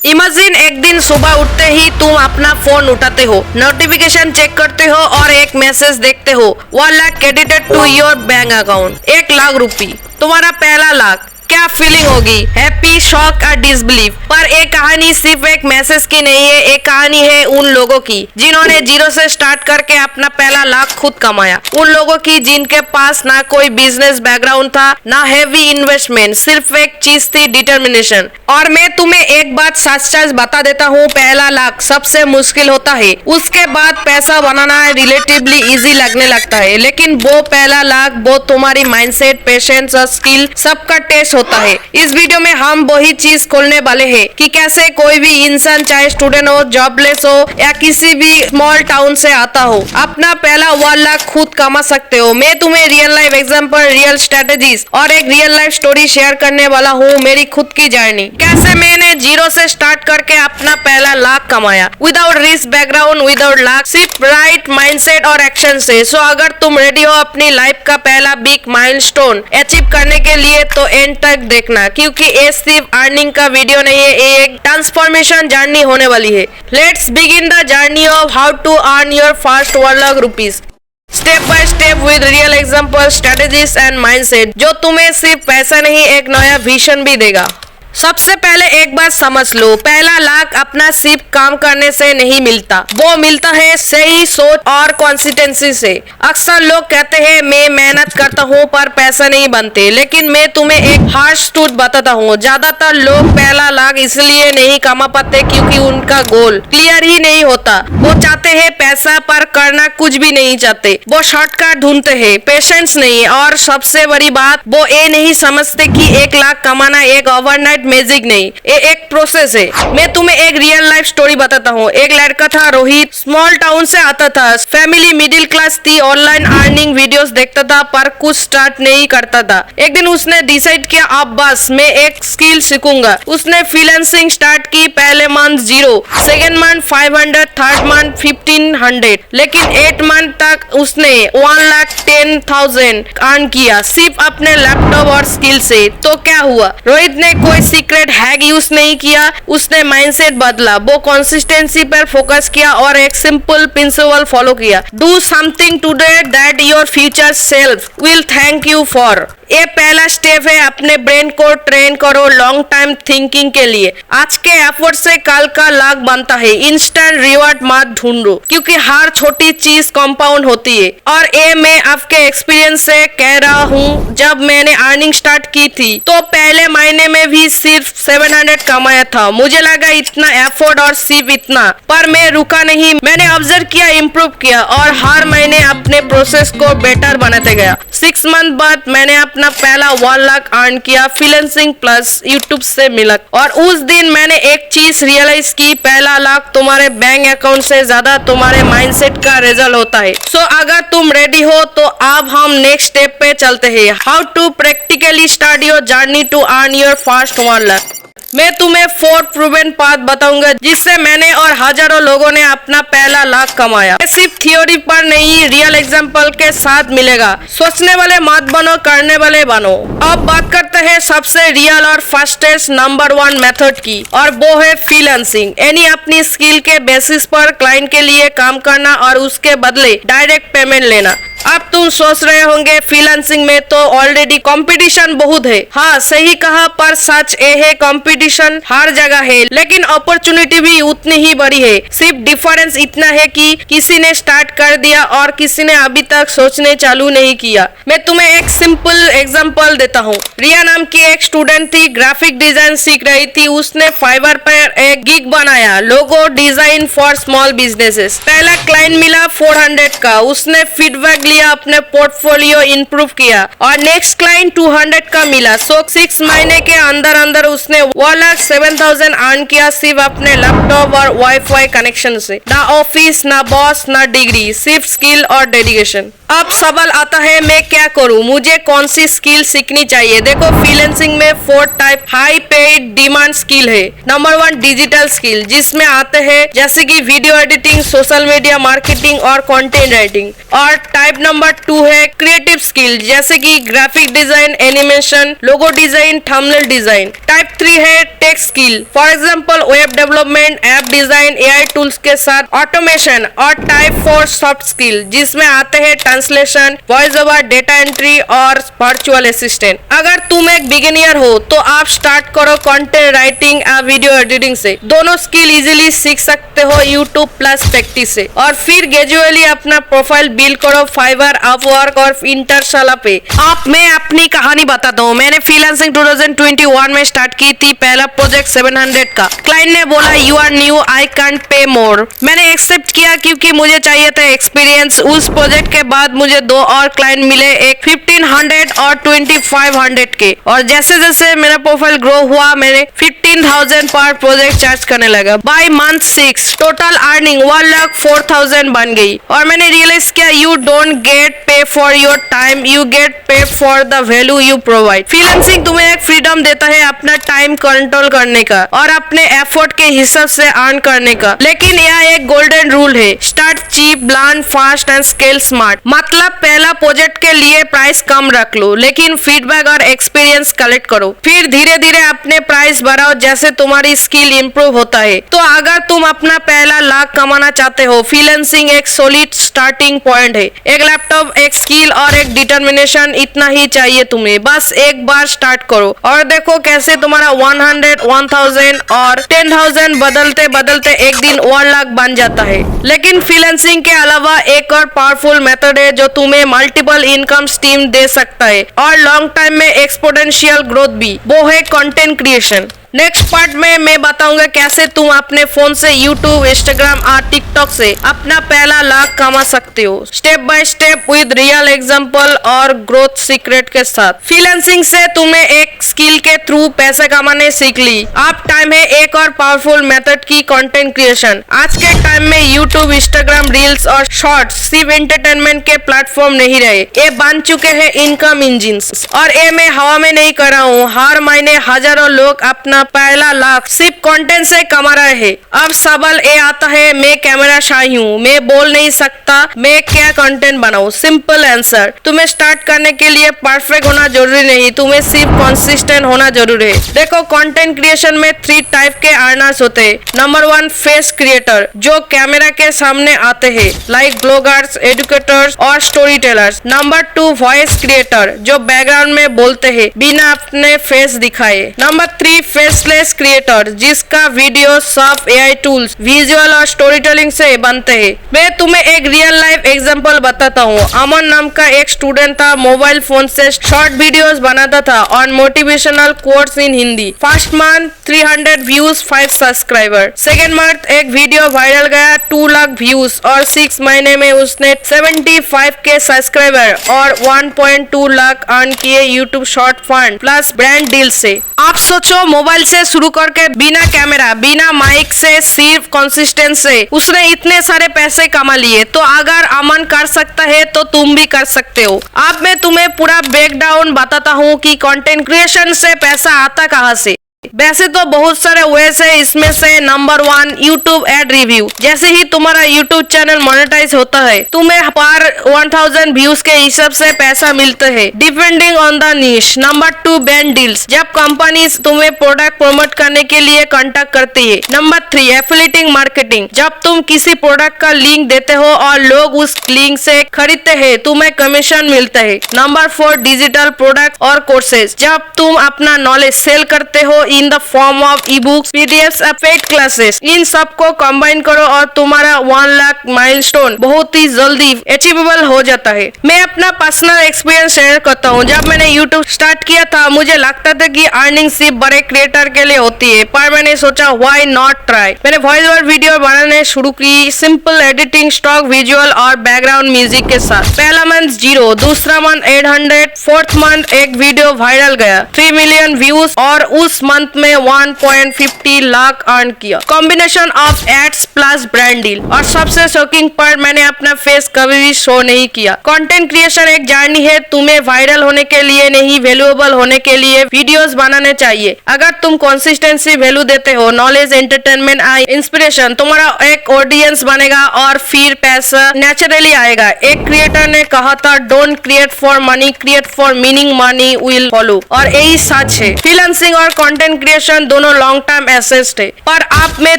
Imagine एक दिन सुबह उठते ही तुम अपना फोन उठाते हो, नोटिफिकेशन चेक करते हो और एक मैसेज देखते हो 1 lakh credited to your bank account. 1 lakh रुपए, तुम्हारा पहला लाख। क्या फीलिंग होगी? हैप्पी, शॉक और डिसबिलीफ। पर एक कहानी सिर्फ एक मैसेज की नहीं है, एक कहानी है उन लोगों की जिन्होंने जीरो से स्टार्ट करके अपना पहला लाख खुद कमाया। उन लोगों की जिनके पास ना कोई बिजनेस बैकग्राउंड था, ना हैवी इन्वेस्टमेंट, सिर्फ एक चीज थी, डिटर्मिनेशन। और मैं तुम्हें एक बात सच बता देता हूँ, पहला लाख सबसे मुश्किल होता है, उसके बाद पैसा बनाना रिलेटिवली इजी लगने लगता है। लेकिन वो पहला लाख, वो तुम्हारी माइंडसेट, पेशेंस और स्किल सबका टेस्ट होता है। इस वीडियो में हम वही चीज खोलने वाले हैं कि कैसे कोई भी इंसान, चाहे स्टूडेंट हो, जॉबलेस हो या किसी भी स्मॉल टाउन से आता हो, अपना पहला 1 लाख खुद कमा सकते हो। मैं तुम्हें real life example, real strategies और एक रियल लाइफ स्टोरी शेयर करने वाला हूँ, मेरी खुद की जर्नी, कैसे मैंने जीरो से स्टार्ट करके अपना पहला लाख कमाया, without risk background, without lakh, सिर्फ राइट माइंडसेट और एक्शन से। सो अगर तुम रेडी हो अपनी लाइफ का पहला बिग माइलस्टोन अचीव करने के लिए, तो एंड तक देखना, क्योंकि ये सिर्फ अर्निंग का वीडियो नहीं है, ये एक ट्रांसफॉर्मेशन जर्नी होने वाली है। Let's begin the journey of how to earn your first 1 lakh rupees, step by step with real example, strategies and mindset, जो तुम्हें सिर्फ पैसा नहीं, एक नया विजन भी देगा। सबसे पहले एक बात समझ लो, पहला लाख अपना सिर्फ काम करने से नहीं मिलता, वो मिलता है सही सोच और कंसिस्टेंसी से। अक्सर लोग कहते हैं मैं मेहनत करता हूँ पर पैसा नहीं बनते, लेकिन मैं तुम्हें एक हार्श ट्रूथ बताता हूँ, ज्यादातर लोग पहला लाख इसलिए नहीं कमा पाते क्योंकि उनका गोल क्लियर ही नहीं होता। वो चाहते हैं पैसा पर करना कुछ भी नहीं चाहते, वो शॉर्टकट ढूंढते हैं, पेशेंस नहीं, और सबसे बड़ी बात, वो ये नहीं समझते कि 1 लाख कमाना एक ओवरनाइट मैजिक नहीं, ये एक प्रोसेस है। मैं तुम्हें एक रियल लाइफ स्टोरी बताता हूँ। एक लड़का था रोहित, स्मॉल टाउन से आता था, फैमिली मिडिल क्लास थी, ऑनलाइन अर्निंग वीडियोस देखता था पर कुछ स्टार्ट नहीं करता था। एक दिन उसने डिसाइड किया, अब बस मैं एक स्किल सीखूंगा। उसने फ्रीलांसिंग स्टार्ट की। पहले month 0, second month 500, third month 1500, लेकिन 8 मंथ तक उसने 1,10,000 अर्न किया, सिर्फ अपने लैपटॉप और स्किल से। तो क्या हुआ? रोहित ने कोई सीक्रेट हैक यूज नहीं किया, उसने माइंडसेट बदला, वो कंसिस्टेंसी पर फोकस किया और एक सिंपल प्रिंसिपल फॉलो किया, do something today that your future self will thank you for. ये पहला स्टेप है, अपने ब्रेन को ट्रेन करो लॉन्ग टाइम थिंकिंग के लिए। आज के एफर्ट से कल का लाख बनता है, इंस्टेंट रिवॉर्ड मत ढूंढो, क्योंकि हर छोटी चीज कंपाउंड होती है। और ये मैं आपके एक्सपीरियंस से कह रहा हूँ, जब मैंने अर्निंग स्टार्ट की थी तो पहले महीने में भी सिर्फ 700 कमाया था। मुझे लगा इतना एफर्ट और सिर्फ इतना, पर मैं रुका नहीं, मैंने ऑब्जर्व किया, इम्प्रूव किया और हर महीने अपने प्रोसेस को बेटर बनाते गया। 6 मंथ बाद मैंने अपना पहला 1 लाख अर्न किया, फ्रीलांसिंग प्लस यूट्यूब से मिला। और उस दिन मैंने एक चीज रियलाइज की, पहला लाख तुम्हारे बैंक अकाउंट से ज्यादा तुम्हारे माइंडसेट का रिजल्ट होता है। सो अगर तुम रेडी हो तो अब हम नेक्स्ट स्टेप पे चलते हैं, how to practically start your journey to earn your first 1 lakh. मैं तुम्हें 4 प्रूवन पाथ बताऊंगा जिससे मैंने और हजारों लोगों ने अपना पहला लाख कमाया। सिर्फ थ्योरी पर नहीं, रियल एग्जांपल के साथ मिलेगा। सोचने वाले मत बनो, करने वाले बनो। अब बात करते हैं सबसे रियल और फास्टेस्ट नंबर 1 मेथड की, और वो है फ्रीलांसिंग, यानी अपनी स्किल के बेसिस पर क्लाइंट के लिए काम करना और उसके बदले डायरेक्ट पेमेंट लेना। अब तुम सोच रहे होंगे फ्रीलांसिंग में तो ऑलरेडी कंपटीशन बहुत है। हाँ, सही कहा, पर सच ये है कंपटीशन हर जगह है, लेकिन अपॉर्चुनिटी भी उतनी ही बड़ी है। सिर्फ डिफरेंस इतना है कि किसी ने स्टार्ट कर दिया और किसी ने अभी तक सोचने चालू नहीं किया। मैं तुम्हें एक सिंपल एग्जांपल देता हूँ। रिया नाम की एक स्टूडेंट थी, ग्राफिक डिजाइन सीख रही थी। उसने फाइवर पर एक गिग बनाया, logo design for small businesses. पहला क्लाइंट मिला 400 का, उसने फीडबैक लिया, अपने पोर्टफोलियो इंप्रूव किया और नेक्स्ट क्लाइंट 200 का मिला। सो 6 महीने के अंदर अंदर उसने 1,07,000 अर्न किया, सिर्फ अपने लैपटॉप और वाईफाई कनेक्शन से। ना ऑफिस, ना बॉस, ना डिग्री, सिर्फ स्किल और डेडिकेशन। अब सवाल आता है मैं क्या करूं, मुझे कौन सी स्किल सीखनी चाहिए। देखो फ्रीलांसिंग में 4 type high paid demand skill है। नंबर 1 डिजिटल स्किल, जिसमें आते हैं जैसे कि video editing, social media marketing और कंटेंट राइटिंग। और टाइप नंबर 2 है क्रिएटिव स्किल, जैसे कि graphic design, animation, logo design, thumbnail design. Type 3 है tech skill, for example web development, app design, AI tools के साथ ऑटोमेशन। और टाइप 4 सॉफ्ट स्किल, जिसमें आते हैं translation, voice over, data entry और वर्चुअल असिस्टेंट। अगर तुम एक बिगिनियर हो तो आप स्टार्ट करो कंटेंट राइटिंग या वीडियो एडिटिंग से। दोनों स्किल इजीली सीख सकते हो यूट्यूब प्लस प्रैक्टिस से। और फिर ग्रेजुअली अपना प्रोफाइल बिल्ड करो फाइवर, अपवर्क और इंटरशाला पे। अब मैं अपनी कहानी बताता हूँ। मैंने फ्रीलांसिंग 2021 में स्टार्ट की थी। पहला प्रोजेक्ट 700 का। क्लाइंट ने बोला you are new, I can't pay more. मैंने एक्सेप्ट किया क्योंकि मुझे चाहिए था एक्सपीरियंस। उस प्रोजेक्ट के बाद मुझे 2 और क्लाइंट मिले, एक 1500 और 2500 के। और जैसे जैसे मेरा प्रोफाइल ग्रो हुआ मैंने 15,000 पर प्रोजेक्ट चार्ज करने लगा। बाय मंथ 6 टोटल अर्निंग 1,04,000 बन गई। और मैंने रियलाइज किया you don't get pay for your time, you get pay for the value you provide. Freelancing तुम्हें एक फ्रीडम देता है अपना टाइम कंट्रोल करने का और अपने एफर्ट के हिसाब से अर्न करने का। लेकिन यह एक गोल्डन रूल है, start cheap, learn fast and scale smart. मतलब पहला प्रोजेक्ट के लिए प्राइस कम रख लो, लेकिन फीडबैक और एक्सपीरियंस कलेक्ट करो। फिर धीरे धीरे अपने प्राइस बढ़ाओ जैसे तुम्हारी स्किल इंप्रूव होता है। तो अगर तुम अपना पहला लाख कमाना चाहते हो, फ्रीलांसिंग एक सॉलिड स्टार्टिंग पॉइंट है। एक लैपटॉप, एक स्किल और एक डिटर्मिनेशन, इतना ही चाहिए तुम्हें। बस एक बार स्टार्ट करो और देखो कैसे तुम्हारा 100, 1000 और 10,000 बदलते बदलते एक दिन 1 लाख बन जाता है। लेकिन फ्रीलांसिंग के अलावा एक और पावरफुल मेथड है जो तुम्हें मल्टीपल इनकम स्ट्रीम दे सकता है और लॉन्ग टाइम में एक्सपोनेंशियल ग्रोथ भी, वो है कंटेंट क्रिएशन। नेक्स्ट पार्ट में मैं बताऊंगा कैसे तुम अपने फोन से यूट्यूब, इंस्टाग्राम और टिकटॉक से अपना पहला लाख कमा सकते हो, step by step with real example और ग्रोथ सीक्रेट के साथ। फ्रीलांसिंग से तुमने एक स्किल के थ्रू पैसे कमाने सीख ली। अब टाइम है एक और पावरफुल मेथड की, कंटेंट क्रिएशन। आज के टाइम में यूट्यूब, इंस्टाग्राम रील्स और शॉर्ट्स सिर्फ एंटरटेनमेंट के प्लेटफॉर्म नहीं रहे, ये बन चुके हैं इनकम इंजिन। और ये मैं हवा में नहीं कर रहा हूँ, हर महीने हजारों लोग अपना पहला लाख सिर्फ कंटेंट से कमा रहे हैं। अब सवाल ये आता है मैं कैमरा शाई हूँ, मैं बोल नहीं सकता, मैं क्या कंटेंट बनाऊं। सिंपल आंसर, तुम्हें स्टार्ट करने के लिए परफेक्ट होना जरूरी नहीं, तुम्हें सिर्फ कंसिस्टेंट होना जरूरी है। देखो कंटेंट क्रिएशन में 3 टाइप के अर्नर्स होते हैं। नंबर 1 फेस क्रिएटर, जो कैमरा के सामने आते हैं, लाइक ब्लॉगर्स, एजुकेटर्स और story tellers. Number 2 voice creator, जो बैकग्राउंड में बोलते हैं बिना अपने फेस दिखाए। नंबर 3 फेसलेस क्रिएटर, जिसका वीडियो सब एआई टूल्स, विजुअल और स्टोरी टेलिंग से बनते हैं। मैं तुम्हें एक रियल लाइफ एग्जांपल बताता हूँ। अमन नाम का एक स्टूडेंट था, मोबाइल फोन से शॉर्ट वीडियोस बनाता था on motivational quotes in Hindi. First month 300 views, 5 subscriber. Second month एक वीडियो वायरल गया, 2 लाख व्यूज और 6 महीने में उसने 75 के सब्सक्राइबर और 1.2 लाख अर्न किए YouTube short fund plus brand deal से। आप सोचो मोबाइल से शुरू करके बिना कैमरा, बिना माइक से, सिर्फ कंसिस्टेंस से उसने इतने सारे पैसे कमा लिए। तो अगर अमन कर सकता है तो तुम भी कर सकते हो। अब मैं तुम्हें पूरा ब्रेकडाउन बताता हूँ कि कंटेंट क्रिएशन से पैसा आता कहाँ से। वैसे तो बहुत सारे वेज है, इसमें से नंबर 1 यूट्यूब एड रिव्यू। जैसे ही तुम्हारा यूट्यूब चैनल मोनेटाइज होता है, तुम्हें पर 1000 व्यूज के हिसाब से पैसा मिलता है, depending on the niche. Number 2 brand deals, जब कंपनीज तुम्हें प्रोडक्ट प्रमोट करने के लिए कांटेक्ट करती है। नंबर 3 एफिलिएटिंग मार्केटिंग, जब तुम किसी प्रोडक्ट का लिंक देते हो और लोग उस लिंक से खरीदते हैं, तुम्हें कमीशन मिलता है। नंबर 4 डिजिटल प्रोडक्ट और कोर्सेज, जब तुम अपना नॉलेज सेल करते हो in the form of e books, PDF, paid classes. इन सबको कंबाइन करो और तुम्हारा 1 लाख माइलस्टोन बहुत ही जल्दी अचीवेबल हो जाता है। मैं अपना पर्सनल एक्सपीरियंस शेयर करता हूँ। जब मैंने यूट्यूब स्टार्ट किया था, मुझे लगता था कि अर्निंग सिर्फ बड़े क्रिएटर के लिए होती है, पर मैंने सोचा व्हाई नॉट ट्राई। मैंने वॉइस ओवर वीडियो बनाने शुरू की, सिंपल एडिटिंग, स्टॉक विजुअल और बैकग्राउंड म्यूजिक के साथ। पहला मंथ 0, दूसरा मंथ 800, फोर्थ मंथ एक वीडियो वायरल गया, 3 मिलियन व्यूज और उस मंथ मंथ में 1.50 लाख अर्न किया। Combination of ads plus brand deal. और सबसे शॉकिंग पार्ट, मैंने अपना फेस कभी भी शो नहीं किया। कंटेंट क्रिएशन एक जर्नी है, तुम्हें वायरल होने के लिए नहीं, वैल्यूएबल होने के लिए वीडियोस बनाने चाहिए। अगर तुम कंसिस्टेंसी वैल्यू देते हो, नॉलेज, एंटरटेनमेंट, इंस्पिरेशन, तुम्हारा एक ऑडियंस बनेगा और फिर पैसा नेचुरली आएगा। एक क्रिएटर ने कहा था, don't create for money, create for meaning, money will follow. और यही सच है। फ्रीलांसिंग और कंटेंट क्रिएशन दोनों लॉन्ग टर्म एसेट है, पर आप में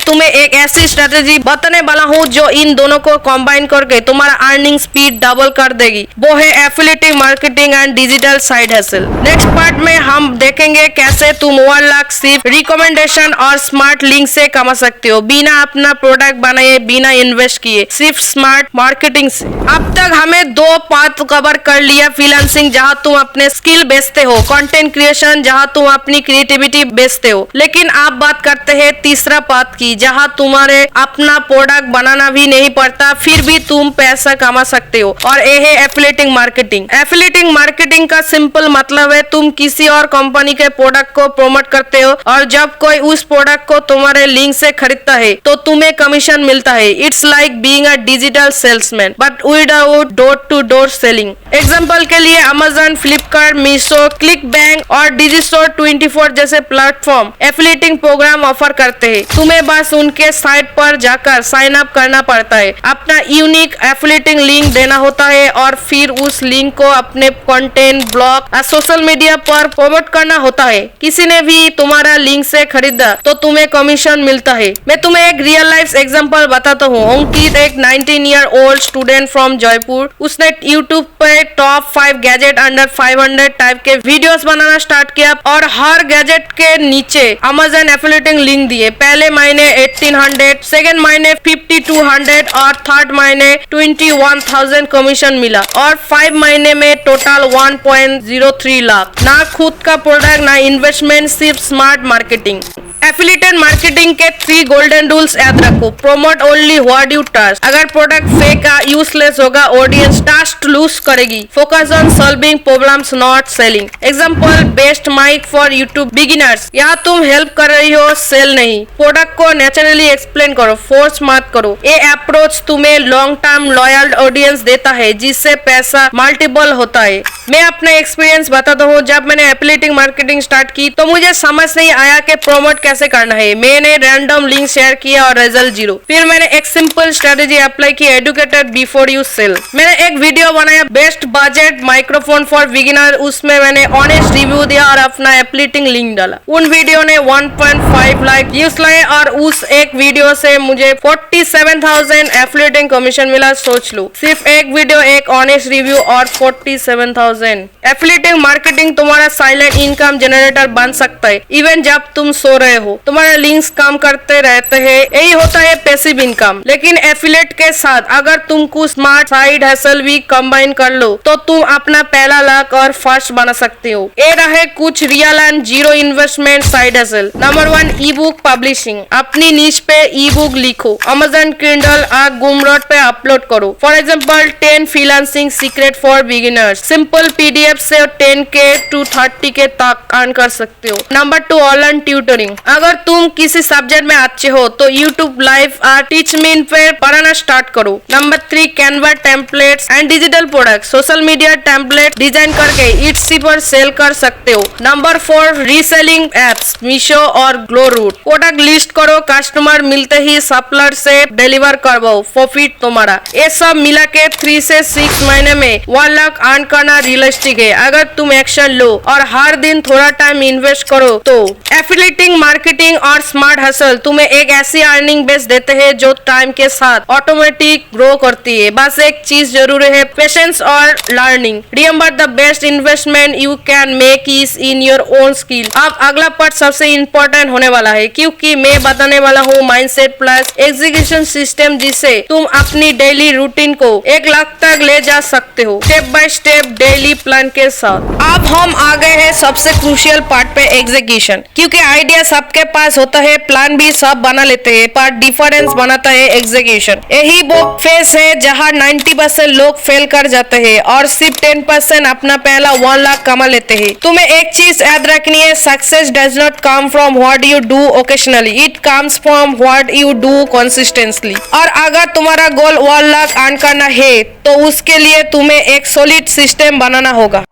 तुम्हें एक ऐसी स्ट्रेटेजी बताने वाला हूँ जो इन दोनों को कंबाइन करके तुम्हारा अर्निंग स्पीड डबल कर देगी। वो है affiliative marketing and digital side hustle. Next part में हम देखेंगे कैसे तुम 1 लाख सिर्फ रिकमेंडेशन और स्मार्ट लिंक से कमा सकते हो, बिना अपना प्रोडक्ट बनाए, बिना इन्वेस्ट किए, सिर्फ स्मार्ट मार्केटिंग से। अब तक हमें 2 पार्ट कवर कर लिया। फ्रीलांसिंग जहाँ तुम अपने स्किल बेचते हो, कंटेंट क्रिएशन जहाँ तुम अपनी क्रिएटिविटी बेचते हो। लेकिन आप बात करते हैं तीसरा पार्ट की, जहाँ तुम्हारे अपना प्रोडक्ट बनाना भी नहीं पड़ता, फिर भी तुम पैसा कमा सकते हो, और ये है एफिलिएटिंग मार्केटिंग। एफिलिएटिंग मार्केटिंग का सिंपल मतलब है तुम किसी और कंपनी के प्रोडक्ट को प्रमोट करते हो, और जब कोई उस प्रोडक्ट को तुम्हारे लिंक से खरीदता है तो तुम्हें कमीशन मिलता है। It's like being a digital salesman but without door to door selling. Example के लिए Amazon, Flipkart, Meesho, ClickBank और डिजिस्टोर 24 जैसे प्लेटफॉर्म एफिलिएटिंग प्रोग्राम ऑफर करते हैं। तुम्हें बस उनके साइट पर जाकर साइन अप करना पड़ता है, अपना यूनिक एफिलिएटिंग लिंक देना होता है, और फिर उस लिंक को अपने कंटेंट, ब्लॉग और सोशल मीडिया पर प्रमोट करना होता है। किसी ने भी तुम्हारा लिंक से खरीदा तो तुम्हें कमीशन मिलता है। मैं तुम्हें एक रियल लाइफ एग्जांपल बताता हूँ। अंकित एक 19 year old student from Jaipur. उसने यूट्यूब पे टॉप 5 गैजेट अंडर 500 टाइप के वीडियोस बनाना स्टार्ट किया, और हर गैजेट के नीचे अमेजन एफिलिएटिंग लिंक दिए। पहले महीने 1800, सेकेंड महीने 5200 और थर्ड महीने 21,000 कमीशन मिला, और 5 महीने में टोटल 1.03 लाख। ना खुद का प्रोडक्ट, ना इन्वेस्टमेंट, सिर्फ स्मार्ट मार्केटिंग। एफिलिएटेड मार्केटिंग के 3 गोल्डन रूल्स याद रखो। Promote only what you trust. अगर प्रोडक्ट फेक या यूजलेस होगा, ऑडियंस ट्रस्ट लूज करेगी। Focus on solving problems, not selling. Example, best mic for YouTube beginners. यहाँ तुम हेल्प कर रही हो, सेल नहीं। प्रोडक्ट को नेचुरली एक्सप्लेन करो, फोर्स मत करो। ये अप्रोच तुम्हें लॉन्ग टर्म लॉयल ऑडियंस देता है, जिससे पैसा मल्टीपल होता है। मैं अपना एक्सपीरियंस बताता हूँ। जब मैंने एफिलिएटिंग मार्केटिंग स्टार्ट की तो मुझे समझ नहीं आया कि प्रमोट कैसे करना है। मैंने रैंडम लिंक शेयर किया और रिजल्ट 0। फिर मैंने एक सिंपल स्ट्रेटेजी अप्लाई की, एडुकेटेड बिफोर यू सेल। मैंने एक वीडियो बनाया, best budget microphone for beginner. उसमें मैंने ऑनेस्ट रिव्यू दिया और अपना एफिलिएटिंग लिंक डाला। उन वीडियो ने 1.5 लाख व्यूज लाए, और उस एक वीडियो से मुझे 47,000 एफिलिएटिंग कमीशन मिला। सोच लो, सिर्फ एक वीडियो, एक ऑनेस्ट रिव्यू और 47,000। एफिलिएटिंग मार्केटिंग तुम्हारा साइलेंट इनकम जनरेटर बन सकता है, इवन जब तुम सो रहे हो। तुम्हारे लिंक्स काम करते रहते हैं, यही होता है पैसिव इनकम। लेकिन एफिलिएट के साथ अगर तुम कुछ स्मार्ट साइड हसल भी कंबाइन कर लो तो तुम अपना पहला लाख और फर्स्ट बना सकते हो। ये रहे कुछ real and 0 investment side hustle. Number 1, E book publishing. अपनी नीश पे ई बुक लिखो, अमेजन किंडल और गुमरोड पे अपलोड करो। For example, 10 freelancing secret for beginners. Simple PDF से 10K to 30K तक अर्न कर सकते हो। Number 2, online tutoring. अगर तुम किसी सब्जेक्ट में अच्छे हो तो यूट्यूब लाइव और टीच मी पे पढ़ाना स्टार्ट करो। Number 3, Canva templates and digital product. Social media template design करके इट्सी पर सेल कर सकते हो। नंबर 4, रीसेलिंग एप्स, मीशो और ग्लोरूट। प्रोडक्ट लिस्ट करो, कस्टमर मिलते ही सप्लायर से डिलीवर करवाओ, प्रॉफिट तुम्हारा। ये सब मिला के 3 से 6 महीने में 1 लाख अर्न करना रियलिस्टिक है, अगर तुम एक्शन लो और हर दिन थोड़ा टाइम इन्वेस्ट करो तो। एफिलिएटिंग मार्केटिंग और स्मार्ट हसल तुम्हें एक ऐसी अर्निंग बेस देते हैं जो टाइम के साथ ऑटोमेटिक ग्रो करती है। बस एक चीज जरूरी है, पेशेंस और learning. Remember, the best investment you can make is in your own skill. अब अगला पार्ट सबसे इम्पोर्टेंट होने वाला है, क्योंकि मैं बताने वाला हूँ माइंडसेट प्लस एग्जीक्यूशन सिस्टम, जिससे तुम अपनी डेली रूटीन को 1 लाख तक ले जा सकते हो, step by step daily plan के साथ। अब हम आ गए हैं सबसे क्रूशियल पार्ट पे, एग्जीक्यूशन। क्योंकि आइडिया सबके पास होता है, प्लान भी सब बना लेते हैं, पर डिफरेंस बनाता है एग्जीक्यूशन। यही वो फेस है जहाँ 90% लोग फेल कर जाते हैं और सिर्फ 10% अपना पहला 1 लाख कमा लेते हैं। तुम्हें एक चीज याद रखनी है, success does not come from what you do occasionally, it comes from what you do consistently. और अगर तुम्हारा गोल 1 लाख अर्न करना है तो उसके लिए तुम्हें एक सॉलिड सिस्टम बनाना होगा।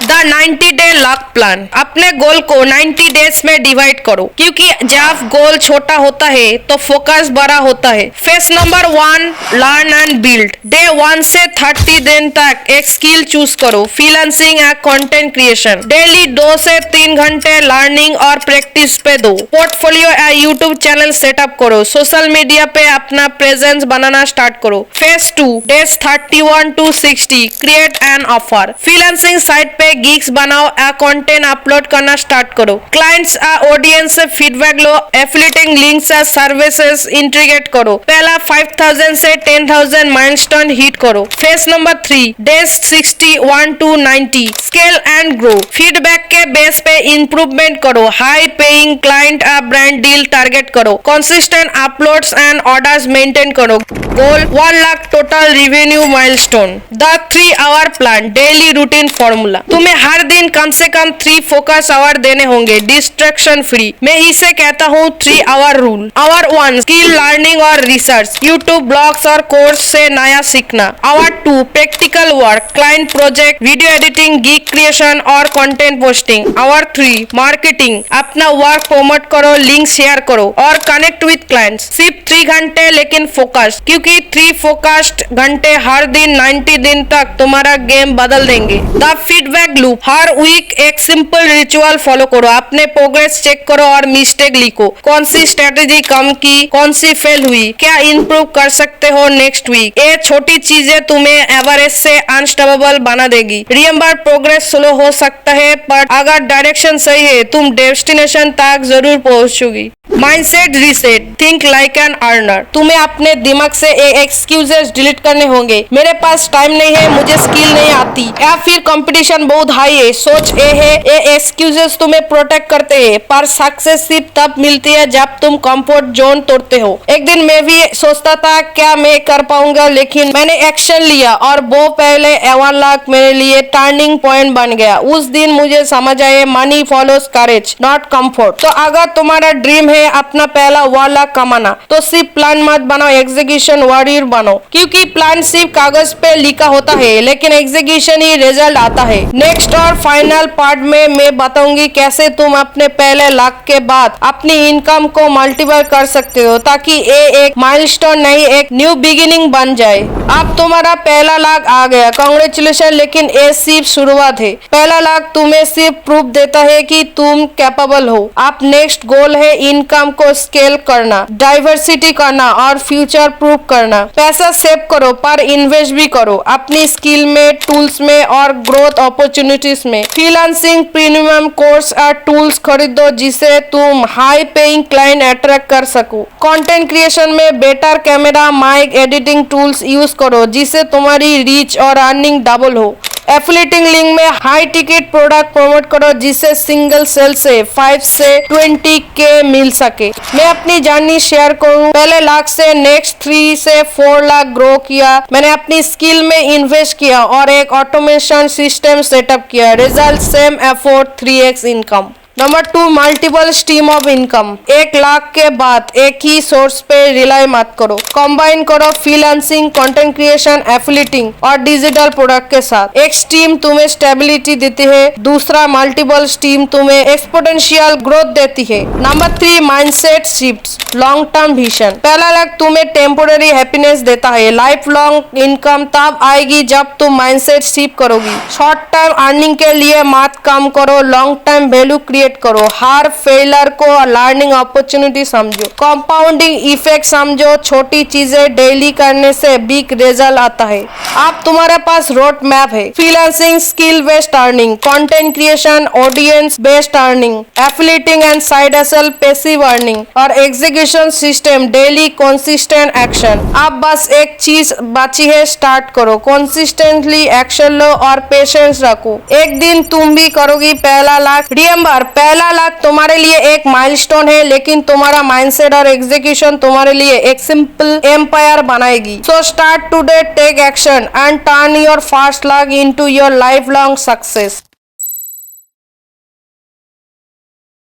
The 90-day luck plan. अपने गोल को 90 डेज में डिवाइड करो, क्योंकि जब गोल छोटा होता है तो फोकस बड़ा होता है। Face number 1, learn and build. Day 1 से 30 दिन तक एक स्किल चूज करो, फ्रीलांसिंग या कंटेंट क्रिएशन। डेली 2 से 3 घंटे लर्निंग और प्रैक्टिस पे दो। पोर्टफोलियो या यूट्यूब चैनल सेटअप करो, सोशल मीडिया पे अपना प्रेजेंस बनाना स्टार्ट करो। Face 2, days 31 to 60, create an offer. Freelancing site पे गिग्स बनाओ या कंटेंट अपलोड करना स्टार्ट करो। क्लाइंट्स या ऑडियंस से फीडबैक लो, एफिलिएटिंग लिंक्स या सर्विसेज इंटीग्रेट करो। पहला 5000 से 10,000 माइलस्टोन हिट करो। Face number 3, days 61 to 90, scale and grow. Feedback के बेस पे इंप्रूवमेंट करो। हाई पेइंग क्लाइंट या ब्रांड डील टारगेट करो। Consistent uploads and orders maintain करो। Goal 1 lakh total revenue milestone. The 3 hour plan, daily routine formula. तुम्हें हर दिन कम से कम 3 फोकस आवर देने होंगे, डिस्ट्रैक्शन फ्री। मैं इसे कहता हूँ 3 hour rule. Hour 1, skill learning और रिसर्च, यूट्यूब ब्लॉग्स और कोर्स से नया सीखना। Hour 2, practical work, client project, video editing, gig creation और कंटेंट पोस्टिंग। आवर 3, मार्केटिंग, अपना वर्क प्रमोट करो, लिंक शेयर करो और कनेक्ट विद क्लाइंट्स। सिर्फ 3 घंटे लेकिन फोकस, क्योंकि 3 फोकस्ड घंटे हर दिन 90 दिन तक तुम्हारा गेम बदल देंगे। द फीडबैक लूप, हर वीक एक सिंपल रिचुअल फॉलो करो। अपने प्रोग्रेस चेक करो और मिस्टेक लिखो। कौन सी स्ट्रेटेजी कम की, कौन सी फेल हुई, क्या इंप्रूव कर सकते हो नेक्स्ट वीक। ये छोटी चीजें तुम्हें एवरेज से अनस्टॉपेबल बना देगी। रिमेंबर, प्रोग्रेस स्लो हो सकता है पर अगर डायरेक्शन सही है तुम डेस्टिनेशन तक जरूर पहुंचोगी। Mindset reset, think like an earner. तुम्हें अपने दिमाग से एक्सक्यूजेस डिलीट करने होंगे। मेरे पास टाइम नहीं है, मुझे स्किल नहीं आती, या फिर कंपटीशन बहुत हाई है। सोच ये है, ये एक्सक्यूजेस तुम्हें प्रोटेक्ट करते हैं, पर सक्सेस सिर्फ तब मिलती है जब तुम कंफर्ट जोन तोड़ते हो। एक दिन मैं भी सोचता था क्या मैं कर पाऊंगा, लेकिन मैंने एक्शन लिया और वो पहले 1 लाख मेरे लिए टर्निंग पॉइंट बन गया। उस दिन मुझे समझ आया, money follows courage not comfort. तो अगर तुम्हारा ड्रीम है अपना पहला 1 लाख कमाना, तो सिर्फ प्लान मत बनाओ, एग्जीक्यूशन वॉरियर बनो। क्योंकि प्लान सिर्फ कागज पे लिखा होता है, लेकिन एग्जीक्यूशन ही रिजल्ट आता है। नेक्स्ट और फाइनल पार्ट में मैं बताऊंगी कैसे तुम अपने पहले लाख के बाद अपनी इनकम को मल्टीपल कर सकते हो, ताकि ये एक माइलस्टोन नहीं, एक न्यू बिगिनिंग बन जाए। अब तुम्हारा पहला लाख आ गया, कांग्रेचुलेशन, लेकिन ये सिर्फ शुरुआत है। पहला लाख तुम्हें सिर्फ प्रूफ देता है कि तुम कैपेबल हो। अब नेक्स्ट गोल है इनकम को स्केल करना, डाइवर्सिटी करना और फ्यूचर प्रूफ करना। पैसा सेव करो पर इन्वेस्ट भी करो, अपनी स्किल में, टूल्स में और ग्रोथ अपॉर्चुनिटीज में। फ्रीलांसिंग प्रीमियम कोर्स और टूल्स खरीदो जिससे तुम हाई पेइंग क्लाइंट अट्रैक्ट कर सको। कंटेंट क्रिएशन में better camera, mic, editing tools use करो जिससे तुम्हारी रीच और अर्निंग डबल हो। एफिलिएटिंग लिंक में हाई टिकट प्रोडक्ट प्रमोट करो जिससे सिंगल सेल से 5 से 20K मिल सके। मैं अपनी जर्नी शेयर करूं, पहले लाख से नेक्स्ट 3 से 4 लाख ग्रो किया। मैंने अपनी स्किल में इन्वेस्ट किया और एक ऑटोमेशन सिस्टम सेटअप किया। Result same effort 3x income. Number 2, multiple stream of income. 1 lakh के बाद एक ही सोर्स पे रिलाई मत करो, कंबाइन करो फ्रीलांसिंग, कंटेंट क्रिएशन, एफिलिएटिंग और डिजिटल प्रोडक्ट के साथ। एक स्ट्रीम तुम्हें स्टेबिलिटी देती है, दूसरा मल्टीपल स्ट्रीम तुम्हें एक्सपोनेंशियल ग्रोथ देती है। Number 3, mindset shifts, long term vision. पहला लाख तुम्हें टेम्पोररी हैप्पीनेस देता है, लाइफ लॉन्ग इनकम तब आएगी जब तुम माइंडसेट शिफ्ट करोगी। शॉर्ट टर्म अर्निंग के लिए मत काम करो, लॉन्ग टर्म वैल्यू क्रिएट करो। हर फेलियर को लर्निंग अपॉर्चुनिटी समझो, कंपाउंडिंग इफेक्ट समझो। छोटी चीजें डेली करने से बिग रिजल्ट आता है। अब तुम्हारे पास रोड मैप है, freelancing, skill based earning, content creation, audience based earning, affiliating and side hustle, passive earning और execution system, daily consistent action. अब बस एक चीज बची है, स्टार्ट करो, कंसिस्टेंटली एक्शन लो और पेशेंस रखो। एक दिन तुम भी करोगी पहला लाख। रिमेंबर, पहला लाख तुम्हारे लिए एक माइलस्टोन है, लेकिन तुम्हारा माइंडसेट और एग्जीक्यूशन तुम्हारे लिए एक सिंपल एम्पायर बनाएगी। So start today, take action and turn your first lakh into your life long success.